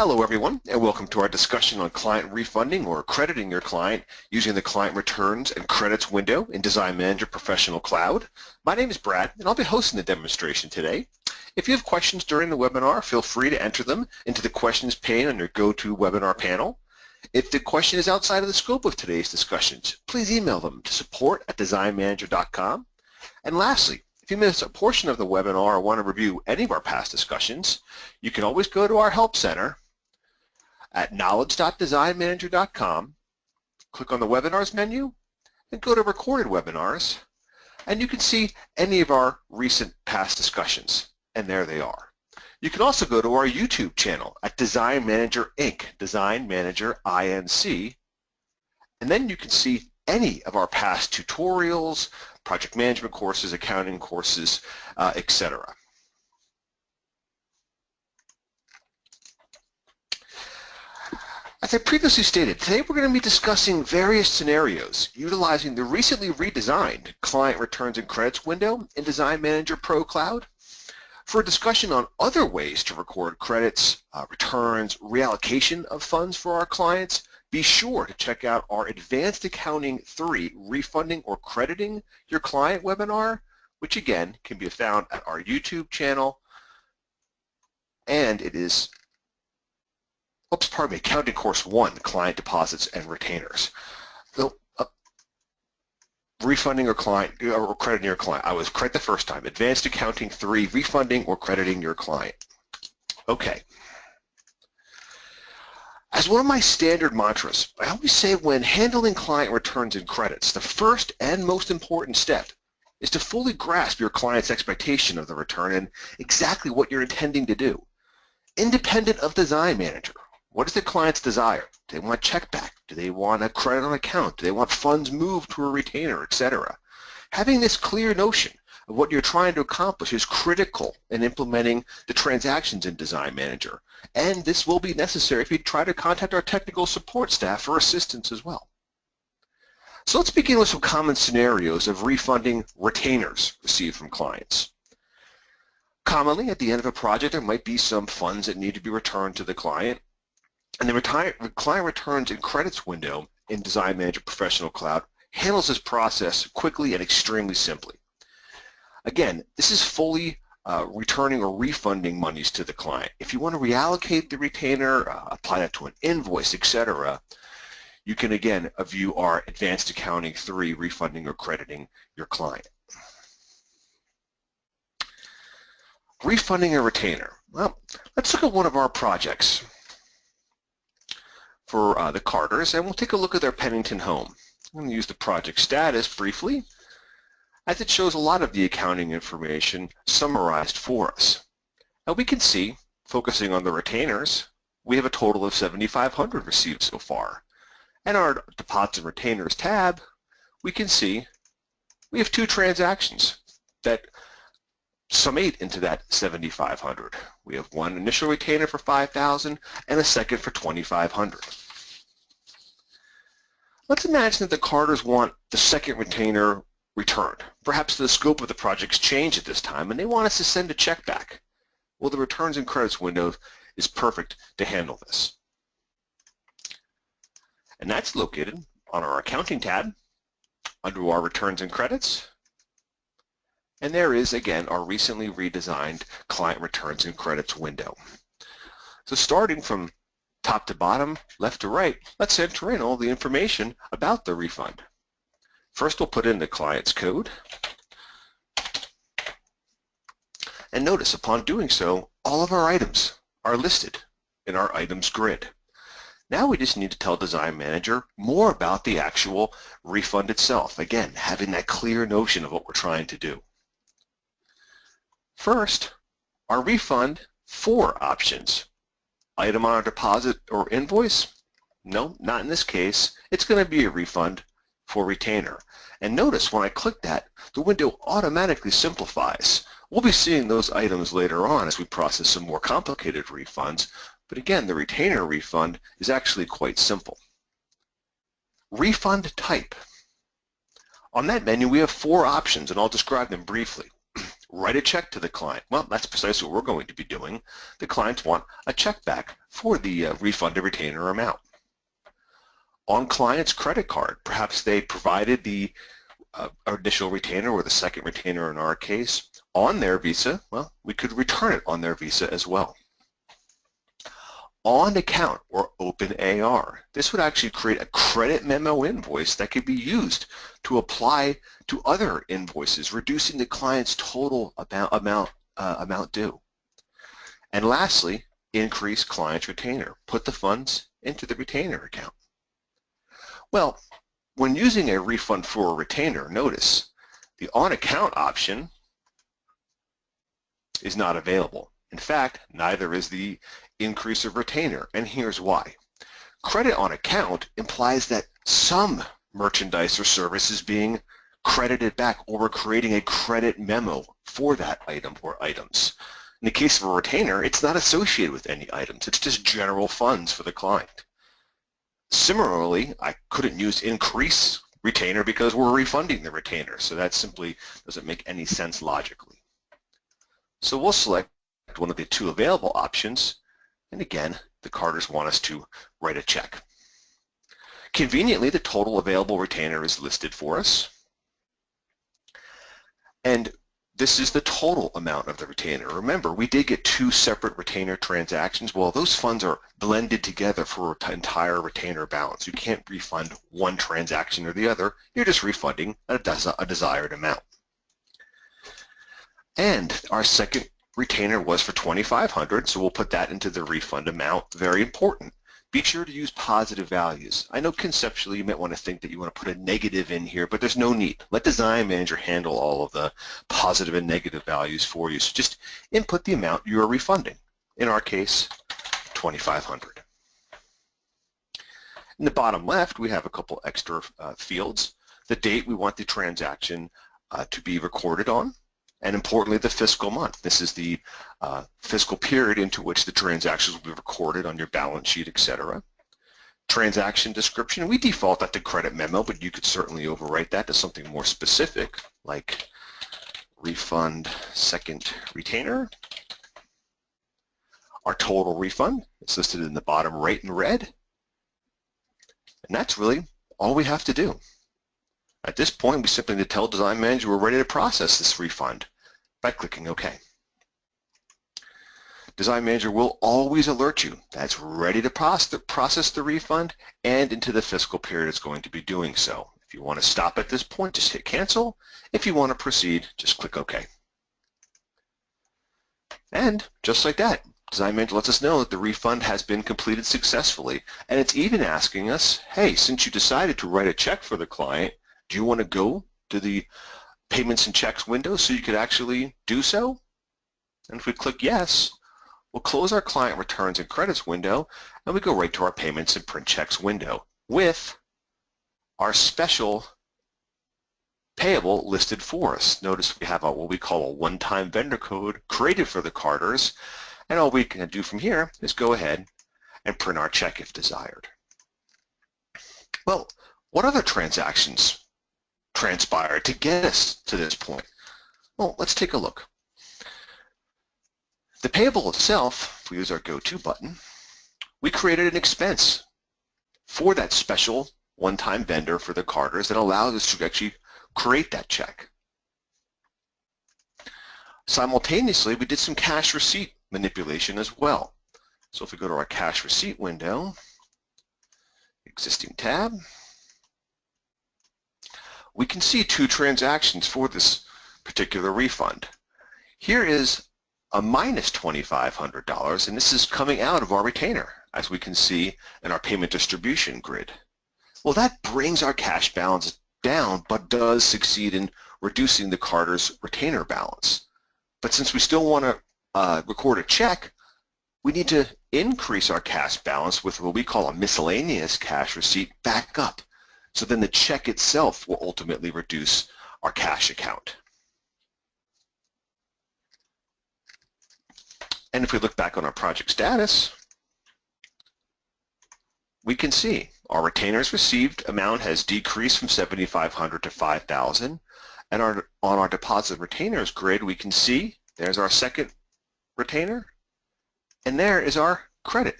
Hello everyone, and welcome to our discussion on client refunding or crediting your client using the Client Returns and Credits window in Design Manager Professional Cloud. My name is Brad, and I'll be hosting the demonstration today. If you have questions during the webinar, feel free to enter them into the questions pane on your GoToWebinar panel. If the question is outside of the scope of today's discussions, please email them to support@designmanager.com. And lastly, if you miss a portion of the webinar or want to review any of our past discussions, you can always go to our Help Center at knowledge.designmanager.com, click on the Webinars menu, and go to Recorded Webinars, and you can see any of our recent past discussions, and there they are. You can also go to our YouTube channel at Design Manager Inc., Design Manager INC, and then you can see any of our past tutorials, project management courses, accounting courses, etc. As I previously stated, today we're going to be discussing various scenarios utilizing the recently redesigned Client Returns and Credits window in Design Manager Pro Cloud. For a discussion on other ways to record credits, returns, reallocation of funds for our clients, be sure to check out our Advanced Accounting 3 Refunding or Crediting Your Client webinar, which again can be found at our YouTube channel, and it is, Accounting Course 1, Client Deposits and Retainers. So, refunding or crediting your client. I was correct the first time. Advanced Accounting 3, Refunding or Crediting Your Client. Okay. As one of my standard mantras, I always say when handling client returns and credits, the first and most important step is to fully grasp your client's expectation of the return and exactly what you're intending to do. Independent of Design Manager, what is the client's desire? Do they want check back? Do they want a credit on account? Do they want funds moved to a retainer, etc.? Having this clear notion of what you're trying to accomplish is critical in implementing the transactions in Design Manager, and this will be necessary if you try to contact our technical support staff for assistance as well. So let's begin with some common scenarios of refunding retainers received from clients. Commonly, at the end of a project, there might be some funds that need to be returned to the client, and the Client Returns and Credits window in Design Manager Professional Cloud handles this process quickly and extremely simply. Again, this is fully returning or refunding monies to the client. If you want to reallocate the retainer, apply that to an invoice, etc., you can again view our Advanced Accounting 3, Refunding or Crediting Your Client. Refunding a retainer. Well, let's look at one of our projects for the Carters, and we'll take a look at their Pennington home. I'm going to use the project status briefly, as it shows a lot of the accounting information summarized for us. Now we can see, focusing on the retainers, we have a total of 7,500 received so far. And our Deposits and Retainers tab, we can see we have two transactions that summate into that 7,500. We have one initial retainer for 5,000 and a second for 2,500. Let's imagine that the Carters want the second retainer returned. Perhaps the scope of the project's changed at this time and they want us to send a check back. Well, the Returns and Credits window is perfect to handle this. And that's located on our Accounting tab under our Returns and Credits. And there is, again, our recently redesigned Client Returns and Credits window. So starting from top to bottom, left to right, let's enter in all the information about the refund. First, we'll put in the client's code. And notice, upon doing so, all of our items are listed in our items grid. Now we just need to tell Design Manager more about the actual refund itself. Again, having that clear notion of what we're trying to do. First, our refund, 4 options. Item on our deposit or invoice? No, not in this case. It's going to be a refund for retainer. And notice when I click that, the window automatically simplifies. We'll be seeing those items later on as we process some more complicated refunds, but again, the retainer refund is actually quite simple. Refund type. On that menu, we have 4 options, and I'll describe them briefly. write a check to the client. Well, that's precisely what we're going to be doing. The clients want a check back for the refunded retainer amount. On client's credit card, perhaps they provided the initial retainer or the second retainer in our case on their Visa. Well, we could return it on their Visa as well. On account or open AR, this would actually create a credit memo invoice that could be used to apply to other invoices, reducing the client's total amount due. And lastly, increase client's retainer. Put the funds into the retainer account. Well, when using a refund for a retainer, notice the on account option is not available. In fact, neither is the increase of retainer, and here's why. Credit on account implies that some merchandise or service is being credited back, or we're creating a credit memo for that item or items. In the case of a retainer, it's not associated with any items. It's just general funds for the client. Similarly, I couldn't use increase retainer because we're refunding the retainer, so that simply doesn't make any sense logically. So we'll select one of the two available options, and again, the carders want us to write a check. Conveniently, the total available retainer is listed for us, and this is the total amount of the retainer. Remember, we did get two separate retainer transactions. Well, those funds are blended together for an entire retainer balance. You can't refund one transaction or the other. You're just refunding a desired amount. And our second retainer was for $2,500, so we'll put that into the refund amount. Very important. Be sure to use positive values. I know conceptually you might want to think that you want to put a negative in here, but there's no need. Let Design Manager handle all of the positive and negative values for you. So just input the amount you are refunding. In our case, $2,500. In the bottom left, we have a couple extra fields. The date we want the transaction to be recorded on, and importantly, the fiscal month. This is the fiscal period into which the transactions will be recorded on your balance sheet, etc. Transaction description, we default that to credit memo, but you could certainly overwrite that to something more specific, like refund second retainer. Our total refund, it's listed in the bottom right in red. And that's really all we have to do. At this point, we simply need to tell Design Manager we're ready to process this refund by clicking OK. Design Manager will always alert you that it's ready to process the refund, and into the fiscal period it's going to be doing so. If you want to stop at this point, just hit cancel. If you want to proceed, just click OK. And just like that, Design Manager lets us know that the refund has been completed successfully, and it's even asking us, hey, since you decided to write a check for the client, do you want to go to the payments and checks window so you could actually do so? And if we click yes, we'll close our client returns and credits window, and we go right to our payments and print checks window with our special payable listed for us. Notice we have what we call a one-time vendor code created for the carders, and all we can do from here is go ahead and print our check if desired. Well, what other transactions transpired to get us to this point? Well, let's take a look. The payable itself, if we use our Go To button, we created an expense for that special one-time vendor for the carders that allows us to actually create that check. Simultaneously, we did some cash receipt manipulation as well. So if we go to our cash receipt window, existing tab, we can see two transactions for this particular refund. Here is a minus $2,500, and this is coming out of our retainer, as we can see in our payment distribution grid. Well, that brings our cash balance down, but does succeed in reducing the carder's retainer balance. But since we still want to record a check, we need to increase our cash balance with what we call a miscellaneous cash receipt back up. So then the check itself will ultimately reduce our cash account. And if we look back on our project status, we can see our retainers received amount has decreased from $7,500 to $5,000, And on our deposit retainers grid, we can see there's our second retainer, and there is our credit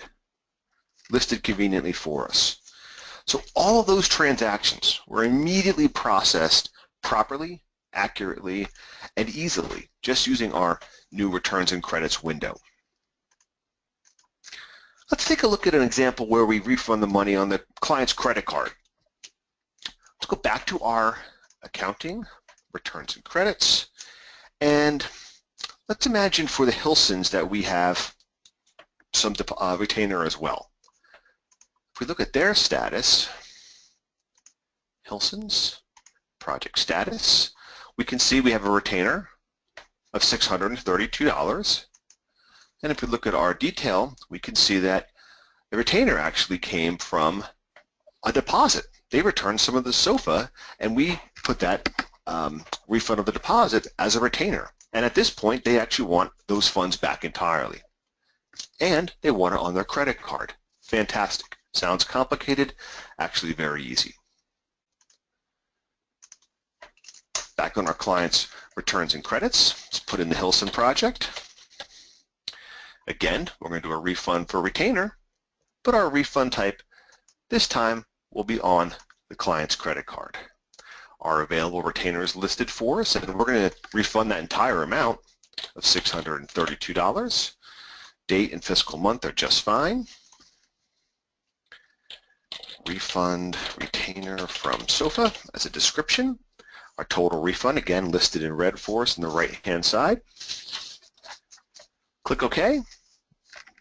listed conveniently for us. So all of those transactions were immediately processed properly, accurately, and easily just using our new returns and credits window. Let's take a look at an example where we refund the money on the client's credit card. Let's go back to our accounting, returns and credits, and let's imagine for the Hilsons that we have some retainer as well. If we look at their status, Hilsons, project status, we can see we have a retainer of $632. And if we look at our detail, we can see that the retainer actually came from a deposit. They returned some of the sofa, and we put that refund of the deposit as a retainer. And at this point, they actually want those funds back entirely. And they want it on their credit card. Fantastic. Sounds complicated, actually very easy. Back on our client's returns and credits, let's put in the Hilson project. Again, we're going to do a refund for retainer, but our refund type this time will be on the client's credit card. Our available retainer is listed for us, and we're going to refund that entire amount of $632. Date and fiscal month are just fine. Refund retainer from sofa as a description. Our total refund, again, listed in red for us on the right-hand side. Click OK.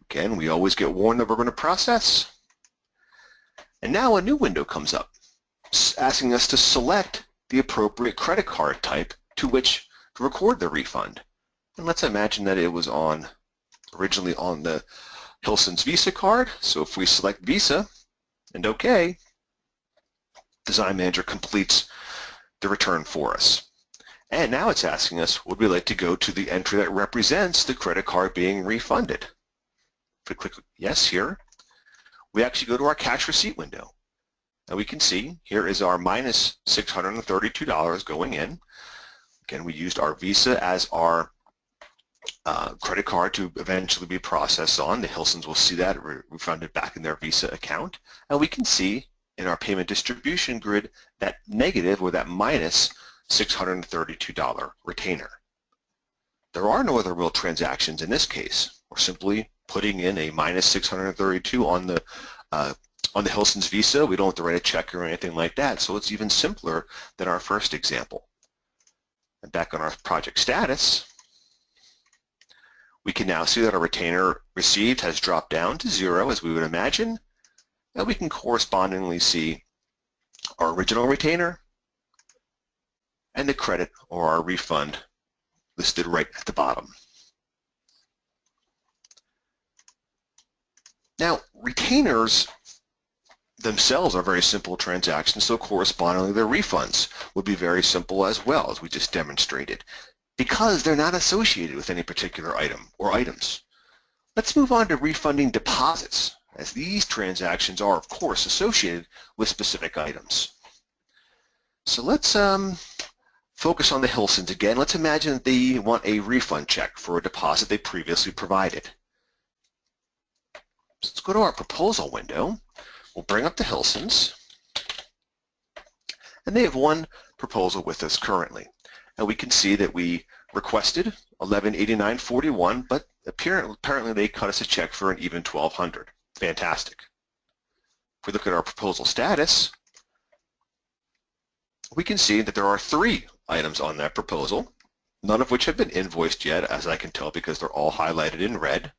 Again, we always get warned that we're going to process. And now a new window comes up, asking us to select the appropriate credit card type to which to record the refund. And let's imagine that it was originally on the Hilson's Visa card. So if we select Visa and OK, Design Manager completes the return for us. And now it's asking us, would we like to go to the entry that represents the credit card being refunded? If we click yes here, we actually go to our cash receipt window. And we can see here is our minus $632 going in. Again, we used our Visa as our credit card to eventually be processed on. The Hilsons will see that refunded back in their Visa account. And we can see in our payment distribution grid that negative, or that minus $632 retainer. There are no other real transactions in this case. We're simply putting in a minus 632 on the Hilson's Visa. We don't have to write a check or anything like that, so it's even simpler than our first example. And back on our project status, we can now see that our retainer received has dropped down to 0, as we would imagine, and we can correspondingly see our original retainer and the credit or our refund listed right at the bottom. Now, retainers themselves are very simple transactions, so correspondingly their refunds would be very simple as well, as we just demonstrated, because they're not associated with any particular item or items. Let's move on to refunding deposits, as these transactions are, of course, associated with specific items. So let's focus on the Hilsons again. Let's imagine that they want a refund check for a deposit they previously provided. So let's go to our proposal window. We'll bring up the Hilsons, and they have one proposal with us currently. And we can see that we requested $1189.41, but apparently they cut us a check for an even $1,200. Fantastic. If we look at our proposal status, we can see that there are 3 items on that proposal, none of which have been invoiced yet, as I can tell because they're all highlighted in red,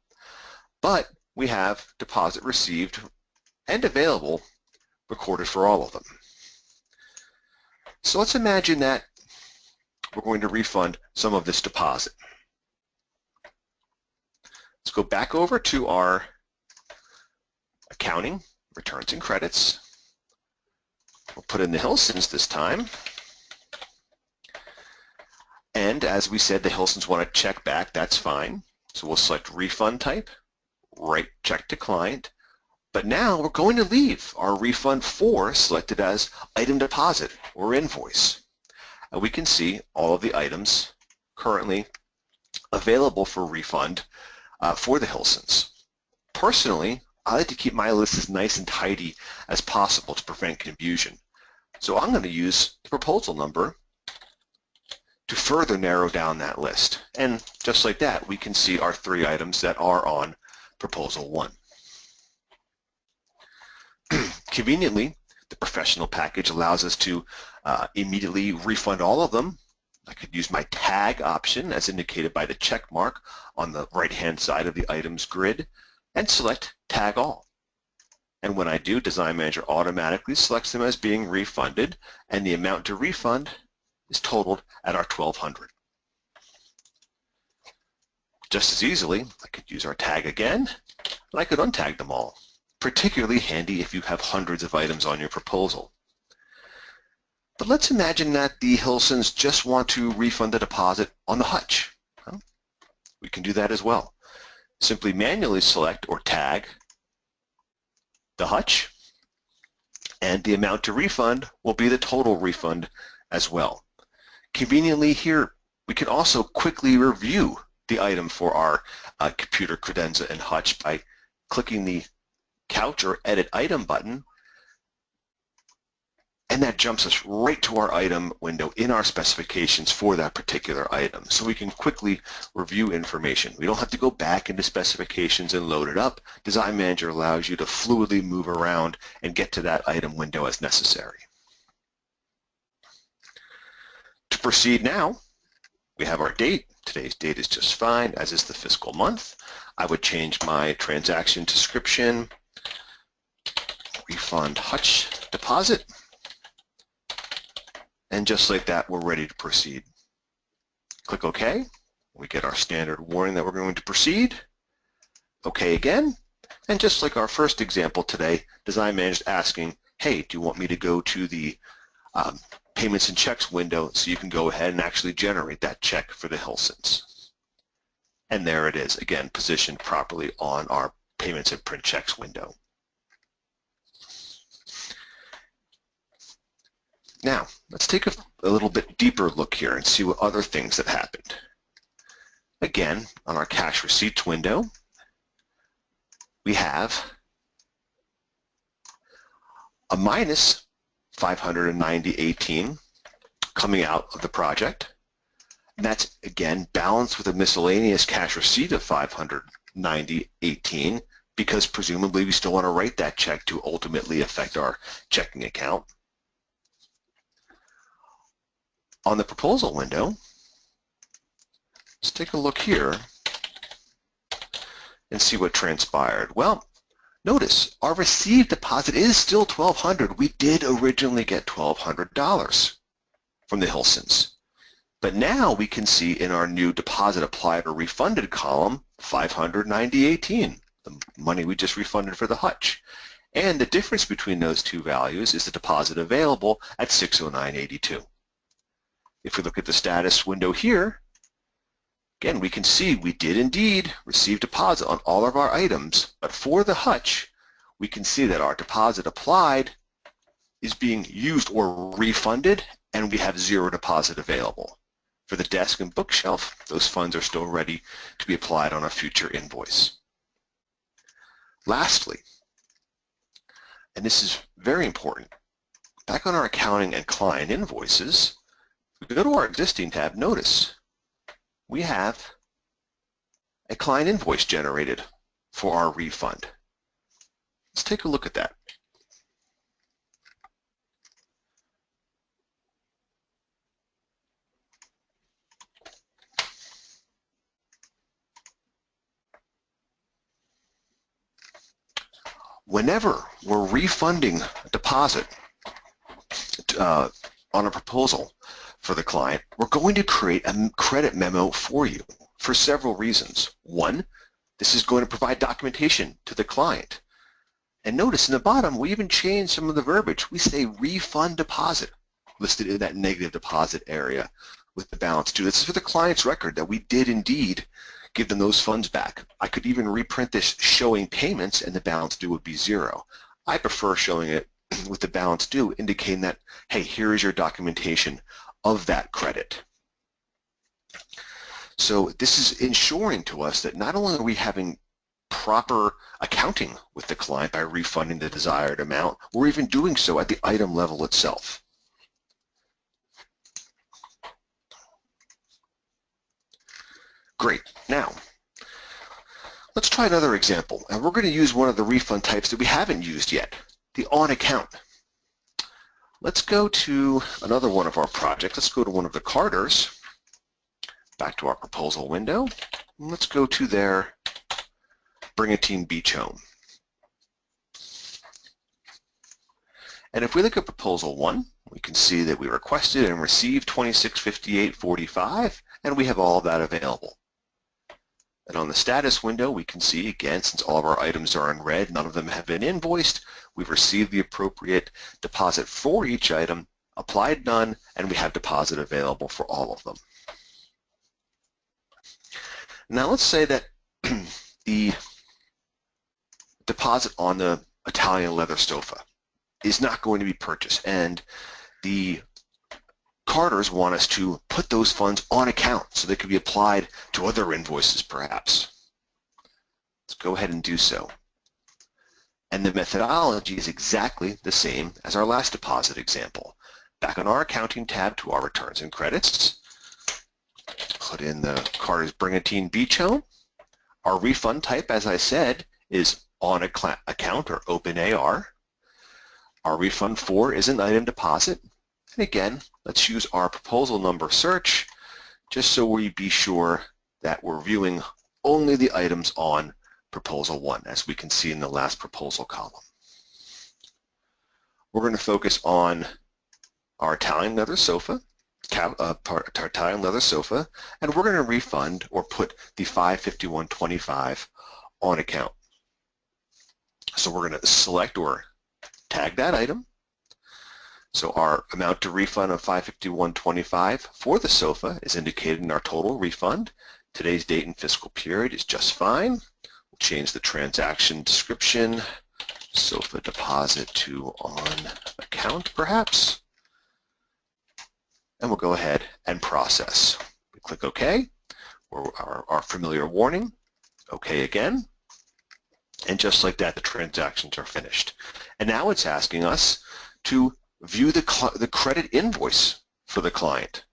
but we have deposit received and available recorded for all of them. So let's imagine that we're going to refund some of this deposit. Let's go back over to our accounting, returns and credits. We'll put in the Hilsons this time. And as we said, the Hilsons want to check back, that's fine. So we'll select refund type, write check to client. But now we're going to leave our refund for selected as item deposit or invoice. we can see all of the items currently available for refund for the Hilsons. Personally, I like to keep my list as nice and tidy as possible to prevent confusion. So I'm going to use the proposal number to further narrow down that list. And just like that, we can see our 3 items that are on proposal 1. Conveniently, the professional package allows us to immediately refund all of them. I could use my tag option as indicated by the check mark on the right-hand side of the items grid and select tag all. And when I do, Design Manager automatically selects them as being refunded, and the amount to refund is totaled at our $1,200. Just as easily, I could use our tag again, and I could untag them all. Particularly handy if you have hundreds of items on your proposal. But let's imagine that the Hilsons just want to refund the deposit on the hutch. Well, we can do that as well. Simply manually select or tag the hutch, and the amount to refund will be the total refund as well. Conveniently here, we can also quickly review the item for our computer credenza and hutch by clicking the Couch or Edit Item button, and that jumps us right to our item window in our specifications for that particular item. So we can quickly review information. We don't have to go back into specifications and load it up. Design Manager allows you to fluidly move around and get to that item window as necessary. To proceed now, we have our date. Today's date is just fine, as is the fiscal month. I would change my transaction description, refund hutch deposit, and just like that, we're ready to proceed. Click OK. We get our standard warning that we're going to proceed. OK again. And just like our first example today, Design Manager is asking, hey, do you want me to go to the payments and checks window so you can go ahead and actually generate that check for the Hilsons? And there it is, again, positioned properly on our payments and print checks window. Now, let's take a little bit deeper look here and see what other things have happened. Again, on our cash receipts window, we have a minus 590.18 coming out of the project. And that's, again, balanced with a miscellaneous cash receipt of 590.18 because presumably we still want to write that check to ultimately affect our checking account. On the proposal window, let's take a look here and see what transpired. Well, notice our received deposit is still $1,200. We did originally get $1,200 from the Hilsons. But now we can see in our new deposit applied or refunded column, 590.18, the money we just refunded for the hutch. And the difference between those two values is the deposit available at 609.82. If we look at the status window here, again, we can see we did indeed receive deposit on all of our items, but for the hutch, we can see that our deposit applied is being used or refunded, and we have 0 deposit available. For the desk and bookshelf, those funds are still ready to be applied on a future invoice. Lastly, and this is very important, back on our accounting and client invoices, if we go to our existing tab, notice we have a client invoice generated for our refund. Let's take a look at that. Whenever we're refunding a deposit on a proposal for the client, we're going to create a credit memo for you for several reasons. One, this is going to provide documentation to the client. And notice in the bottom, we even changed some of the verbiage. We say refund deposit listed in that negative deposit area with the balance due. This is for the client's record that we did indeed give them those funds back. I could even reprint this showing payments and the balance due would be 0. I prefer showing it with the balance due indicating that, hey, here is your documentation of that credit. So this is ensuring to us that not only are we having proper accounting with the client by refunding the desired amount, we're even doing so at the item level itself. Great. Now, let's try another example, and we're going to use one of the refund types that we haven't used yet, the on account. Let's go to another one of our projects. Let's go to one of the carders, back to our proposal window, and let's go to their Brigantine Beach Home. And if we look at proposal 1, we can see that we requested and received $26.58.45, and we have all of that available. And on the status window, we can see, again, since all of our items are in red, none of them have been invoiced, we've received the appropriate deposit for each item, applied none, and we have deposit available for all of them. Now let's say that the deposit on the Italian leather sofa is not going to be purchased, and the carders want us to put those funds on account so they could be applied to other invoices perhaps. Let's go ahead and do so. And the methodology is exactly the same as our last deposit example. Back on our accounting tab to our returns and credits, put in the carder's Brigantine Beach Home. Our refund type, as I said, is on account or open AR. Our refund for is an item deposit. And again, let's use our proposal number search just so we be sure that we're viewing only the items on proposal 1, as we can see in the last proposal column. We're going to focus on our Italian leather sofa, and we're going to refund or put the $551.25 on account. So we're going to select or tag that item. So our amount to refund of $551.25 for the sofa is indicated in our total refund. Today's date and fiscal period is just fine. We'll change the transaction description, sofa deposit to on account perhaps. And we'll go ahead and process. We click OK, or our familiar warning, OK again. And just like that, the transactions are finished. And now it's asking us to view the credit invoice for the client.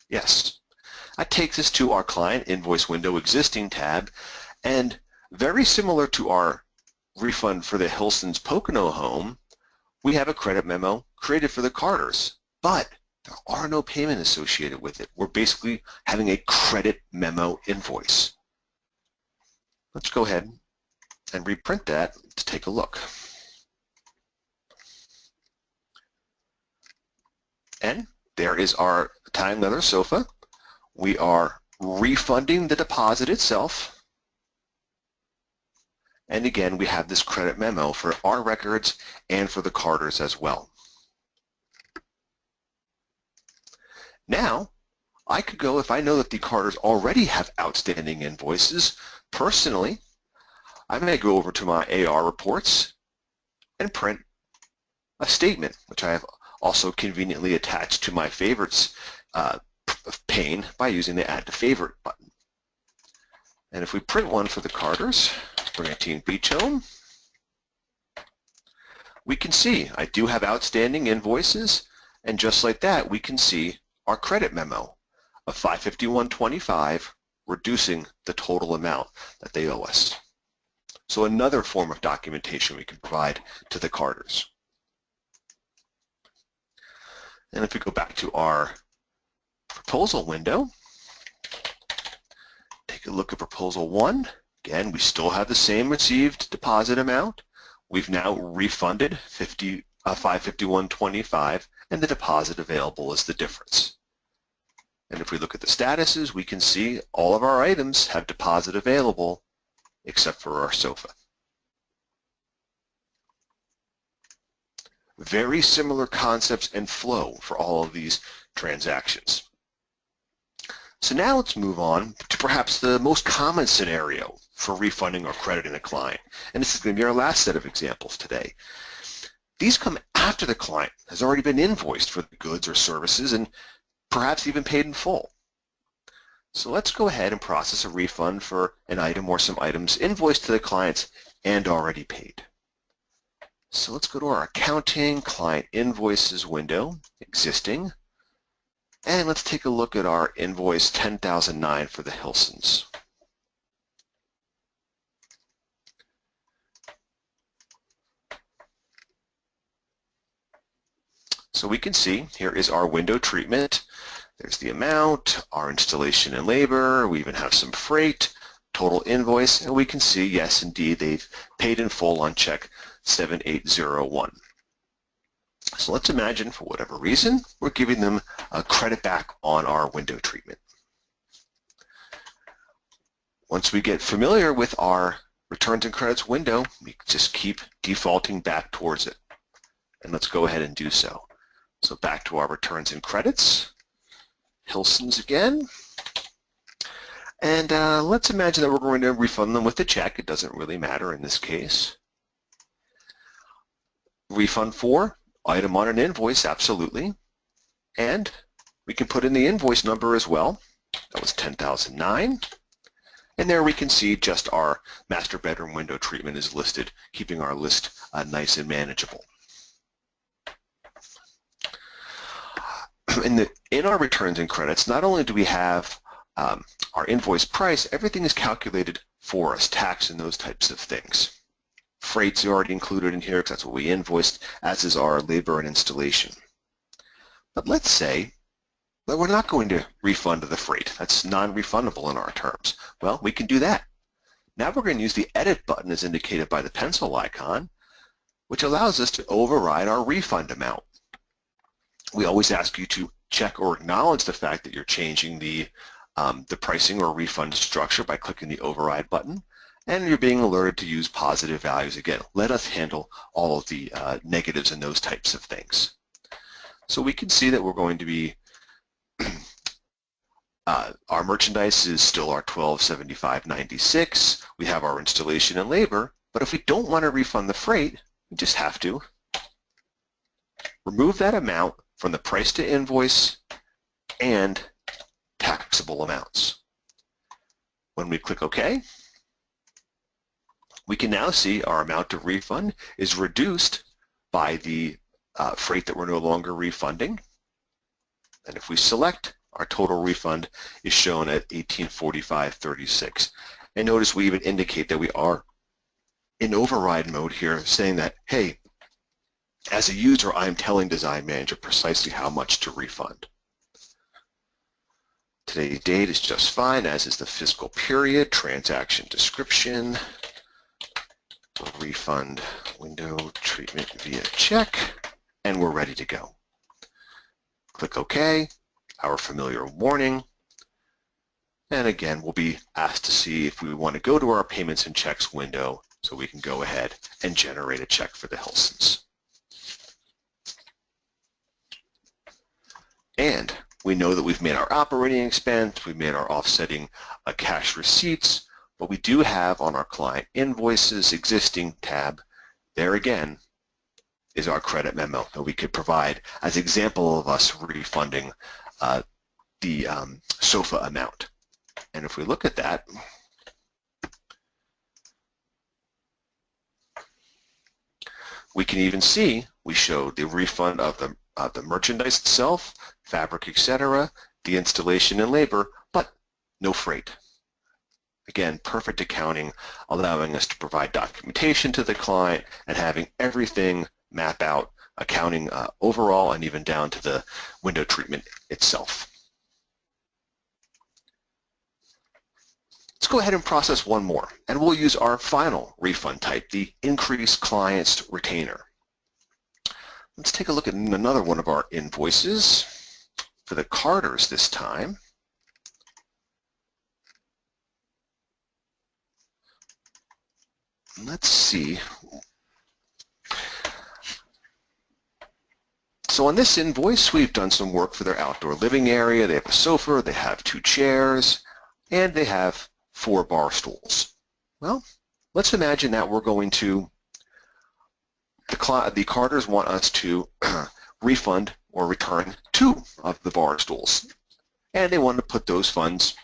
Yes. That takes us to our client invoice window existing tab, and very similar to our refund for the Hilson's Pocono home, we have a credit memo created for the carders, but there are no payment associated with it. We're basically having a credit memo invoice. Let's go ahead and reprint that to take a look. And there is our Italian leather sofa. We are refunding the deposit itself. And again, we have this credit memo for our records and for the carders as well. Now, I could go, if I know that the carders already have outstanding invoices, personally, I may go over to my AR reports and print a statement, which I have also conveniently attached to my favorites pane by using the Add to Favorite button. And if we print one for the carders, Brigantine Beach Home, we can see I do have outstanding invoices, and just like that, we can see our credit memo of $551.25, reducing the total amount that they owe us. So another form of documentation we can provide to the carders. And if we go back to our proposal window, take a look at proposal 1. Again, we still have the same received deposit amount. We've now refunded $551.25, and the deposit available is the difference. And if we look at the statuses, we can see all of our items have deposit available except for our sofa. Very similar concepts and flow for all of these transactions. So now let's move on to perhaps the most common scenario for refunding or crediting a client. And this is going to be our last set of examples today. These come after the client has already been invoiced for the goods or services and perhaps even paid in full. So let's go ahead and process a refund for an item or some items invoiced to the clients and already paid. So let's go to our Accounting Client Invoices window, Existing, and let's take a look at our invoice 10,009 for the Hilsons. So we can see here is our window treatment. There's the amount, our installation and labor, we even have some freight, total invoice, and we can see, yes, indeed, they've paid in full on check 7801. So let's imagine, for whatever reason, we're giving them a credit back on our window treatment. Once we get familiar with our returns and credits window, we just keep defaulting back towards it. And let's go ahead and do so. So back to our returns and credits, Hilsons again. And let's imagine that we're going to refund them with a check. It doesn't really matter in this case. Refund for, item on an invoice, absolutely. And we can put in the invoice number as well. That was 10,009. And there we can see just our master bedroom window treatment is listed, keeping our list nice and manageable. In our returns and credits, not only do we have our invoice price, everything is calculated for us, tax and those types of things. Freight's already included in here because that's what we invoiced, as is our labor and installation. But let's say that we're not going to refund the freight. That's non-refundable in our terms. Well, we can do that. Now we're going to use the edit button as indicated by the pencil icon, which allows us to override our refund amount. We always ask you to check or acknowledge the fact that you're changing the pricing or refund structure by clicking the override button, and you're being alerted to use positive values again. Let us handle all of the negatives and those types of things. So we can see that we're going to be, our merchandise is still our $1275.96. We have our installation and labor, but if we don't want to refund the freight, we just have to remove that amount from the price to invoice and taxable amounts. When we click OK, we can now see our amount of refund is reduced by the freight that we're no longer refunding. And if we select, our total refund is shown at $1845.36. And notice we even indicate that we are in override mode here, saying that, hey, as a user, I'm telling Design Manager precisely how much to refund. Today's date is just fine, as is the fiscal period, transaction description, refund window treatment via check, and we're ready to go. Click OK, our familiar warning, and again, we'll be asked to see if we want to go to our payments and checks window so we can go ahead and generate a check for the Hilsons. And we know that we've made our operating expense, we've made our offsetting cash receipts, but we do have on our client invoices existing tab, there again is our credit memo that we could provide as example of us refunding the sofa amount. And if we look at that, we can even see we showed the refund of the merchandise itself, fabric, etc., the installation and labor, but no freight. Again, perfect accounting, allowing us to provide documentation to the client and having everything map out accounting overall and even down to the window treatment itself. Let's go ahead and process one more, and we'll use our final refund type, the increased client's retainer. Let's take a look at another one of our invoices for the Carters this time. Let's see. So on this invoice, we've done some work for their outdoor living area. They have a sofa, they have 2 chairs, and they have 4 bar stools. Well, let's imagine that we're going to the carders want us to refund or return 2 of the bar stools, and they want to put those funds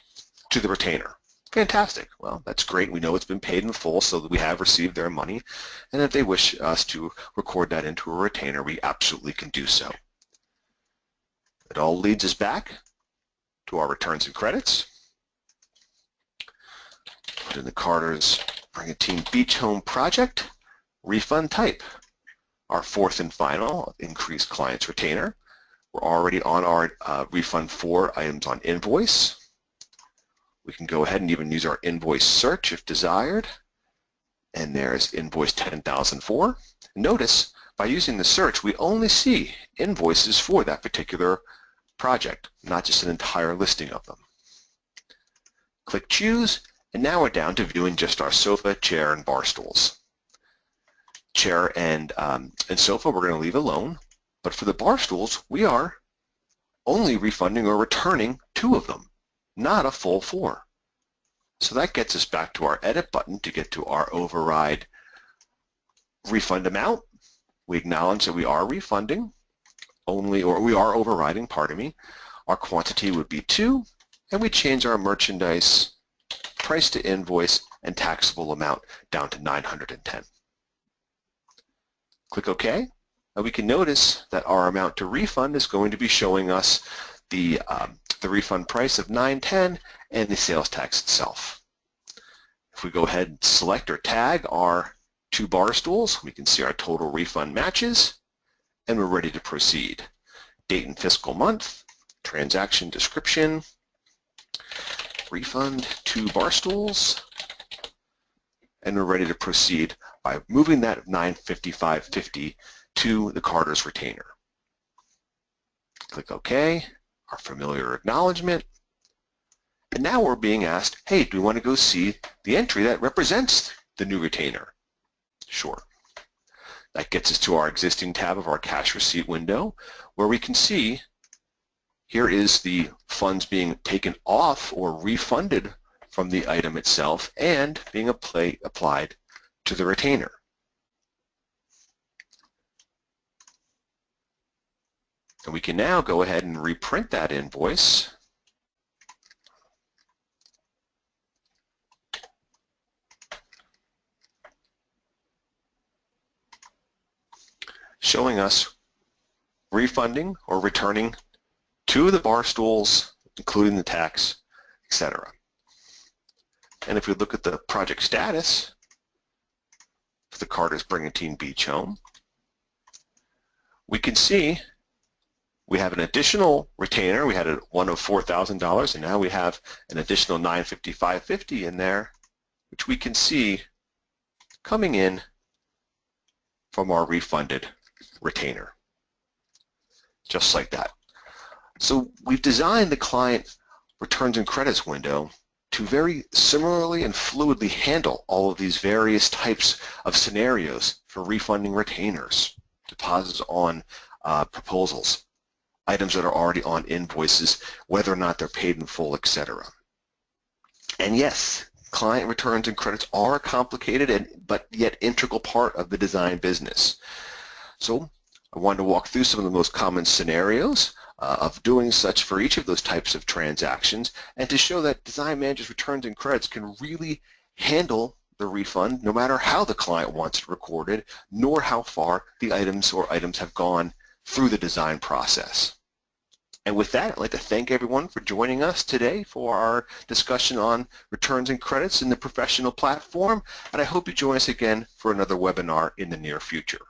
to the retainer. Fantastic. Well, that's great. We know it's been paid in full, so that we have received their money, and if they wish us to record that into a retainer, we absolutely can do so. It all leads us back to our returns and credits. Put in the Carter's Brigantine Beach Home Project, refund type. Our 4th and final increased client's retainer. We're already on our refund 4 items on invoice. We can go ahead and even use our invoice search if desired. And there's invoice 10,004. Notice, by using the search, we only see invoices for that particular project, not just an entire listing of them. Click Choose, and now we're down to viewing just our sofa, chair, and bar stools. Chair and sofa we're going to leave alone, but for the bar stools, we are only refunding or returning 2 of them, not a full 4. So that gets us back to our Edit button to get to our override refund amount. We acknowledge that we are refunding only, or we are overriding, pardon me. Our quantity would be 2, and we change our merchandise price to invoice and taxable amount down to $910. Click OK, and we can notice that our amount to refund is going to be showing us the refund price of $910 and the sales tax itself. If we go ahead and select or tag our 2 bar stools, we can see our total refund matches, and we're ready to proceed. Date and fiscal month, transaction description, refund 2 bar stools, and we're ready to proceed by moving that $955.50 to the Carter's retainer. Click OK, our familiar acknowledgement, and now we're being asked, hey, do we want to go see the entry that represents the new retainer? Sure. That gets us to our existing tab of our cash receipt window, where we can see here is the funds being taken off or refunded from the item itself and being applied to the retainer. And we can now go ahead and reprint that invoice. Showing us refunding or returning 2 of the bar stools, including the tax, etc. And if we look at the project status for the Carter's Brigantine Beach Home, we can see we have an additional retainer. We had one of $4,000, and now we have an additional $955.50 in there, which we can see coming in from our refunded retainer, just like that. So we've designed the client returns and credits window to very similarly and fluidly handle all of these various types of scenarios for refunding retainers, deposits on proposals, items that are already on invoices, whether or not they're paid in full, etc. And yes, client returns and credits are a complicated but yet integral part of the design business. So I wanted to walk through some of the most common scenarios of doing such for each of those types of transactions, and to show that design managers' returns and credits can really handle the refund no matter how the client wants it recorded, nor how far the items have gone through the design process. And with that, I'd like to thank everyone for joining us today for our discussion on returns and credits in the professional platform, and I hope you join us again for another webinar in the near future.